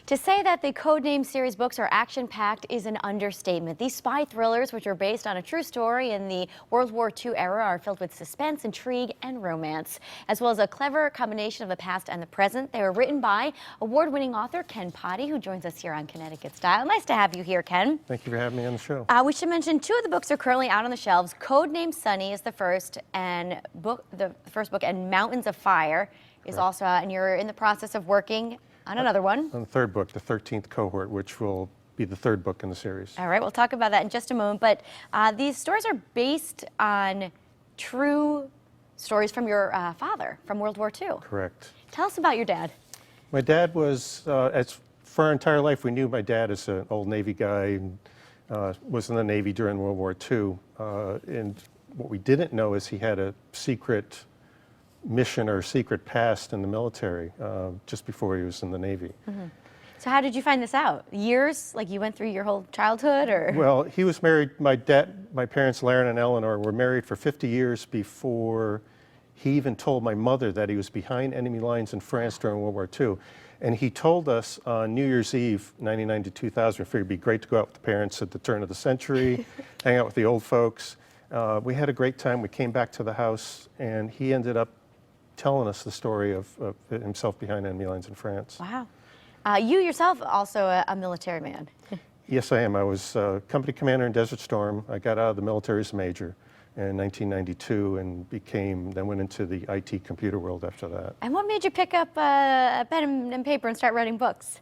To say that the Codename series books are action-packed is an understatement. These spy thrillers, which are based on a true story in the World War II era, are filled with suspense, intrigue, and romance, as well as a clever combination of the past and the present. They were written by award-winning author Ken Potty, who joins us here on Connecticut Style. Nice to have you here, Ken. Thank you for having me on the show. We should mention two of the books are currently out on the shelves. Codename Sunny is the first, and the first book, and Mountains of Fire is also out, and you're in the process of working on another one. On the third book, the 13th Cohort, which will be the third book in the series. All right, we'll talk about that in just a moment. But these stories are based on true stories from your father from World War II. Correct. Tell us about your dad. My dad was, for our entire life, we knew my dad as an old Navy guy, and was in the Navy during World War II. And what we didn't know is he had a secret mission or secret past in the military just before he was in the Navy. Mm-hmm. So how did you find this out? Years, like you went through your whole childhood, or? Well, he was married, my parents, Laren and Eleanor, were married for 50 years before he even told my mother that he was behind enemy lines in France during World War II. And he told us on New Year's Eve, 99 to 2000, we figured it'd be great to go out with the parents at the turn of the century, hang out with the old folks. We had a great time. We came back to the house, and he ended up telling us the story of himself behind enemy lines in France. Wow. You yourself also a military man. Yes, I am. I was company commander in Desert Storm. I got out of the military as a major in 1992 and then went into the IT computer world after that. And what made you pick up a pen and paper and start writing books?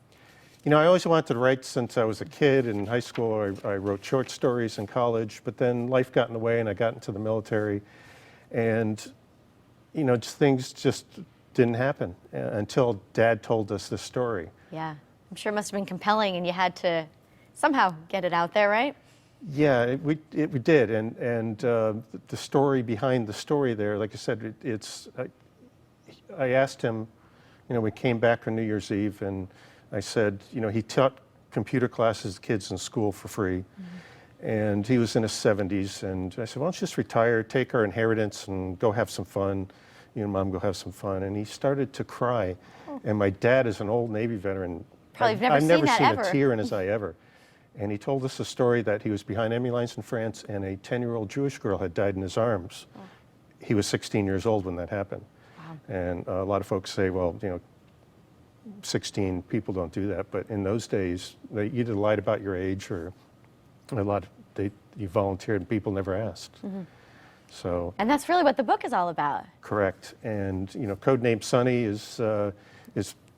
You know, I always wanted to write since I was a kid. In high school, I wrote short stories. In college, but then life got in the way and I got into the military. And you know, things just didn't happen until Dad told us this story. Yeah, I'm sure it must have been compelling, and you had to somehow get it out there, right? Yeah, we did, and the story behind the story there, like I said, I asked him, you know, we came back for New Year's Eve, and I said, you know, he taught computer classes to kids in school for free. Mm-hmm. And he was in his 70s, and I said, why don't you just retire, take our inheritance, and go have some fun. You and Mom go have some fun. And he started to cry. Oh. And my dad is an old Navy veteran. Probably I've never seen ever. a tear in his eye ever. And he told us a story that he was behind enemy lines in France, and a 10-year-old Jewish girl had died in his arms. Oh. He was 16 years old when that happened. Wow. And a lot of folks say, well, you know, 16 people don't do that. But in those days, they either lied about your age or you volunteered and people never asked. Mm-hmm. So. And that's really what the book is all about. Correct. And you know, Codename Sunny is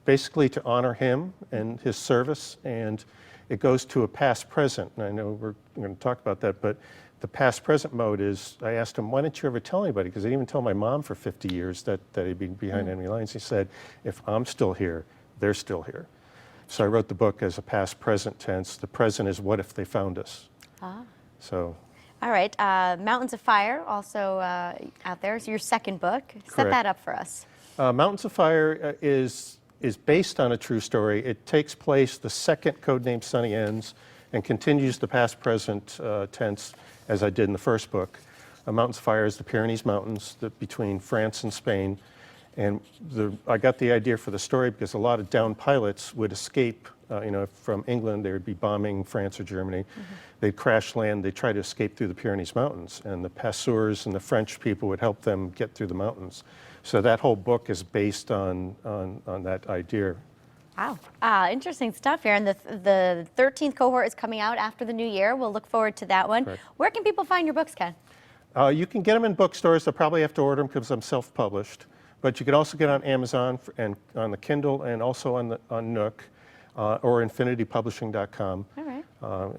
basically to honor him and his service, and it goes to a past present. And I know we're going to talk about that, but the past present mode is, I asked him, why didn't you ever tell anybody? Because I didn't even tell my mom for 50 years that he'd been behind enemy lines. He said, if I'm still here, they're still here. So I wrote the book as a past present tense. The present is what if they found us. Ah. So. All right, Mountains of Fire, also out there. So your second book. Correct. Set that up for us. Mountains of Fire is based on a true story. It takes place, the second Codename Sunny ends, and continues the past present tense as I did in the first book. Mountains of Fire is the Pyrenees Mountains between France and Spain. And I got the idea for the story because a lot of downed pilots would escape, you know, from England. They would be bombing France or Germany. Mm-hmm. They'd crash land. They'd try to escape through the Pyrenees Mountains. And the Passeurs and the French people would help them get through the mountains. So that whole book is based on that idea. Wow. Interesting stuff here. And the 13th Cohort is coming out after the new year. We'll look forward to that one. Correct. Where can people find your books, Ken? You can get them in bookstores. They'll probably have to order them because I'm self-published. But you can also get on Amazon and on the Kindle, and also on Nook or infinitypublishing.com. All right.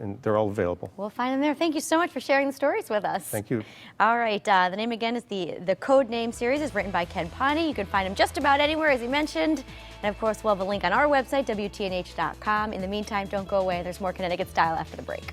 And they're all available. We'll find them there. Thank you so much for sharing the stories with us. Thank you. All right. The name again is the Codename series is written by Ken Potty. You can find him just about anywhere, as he mentioned. And of course, we'll have a link on our website, WTNH.com. In the meantime, don't go away. There's more Connecticut Style after the break.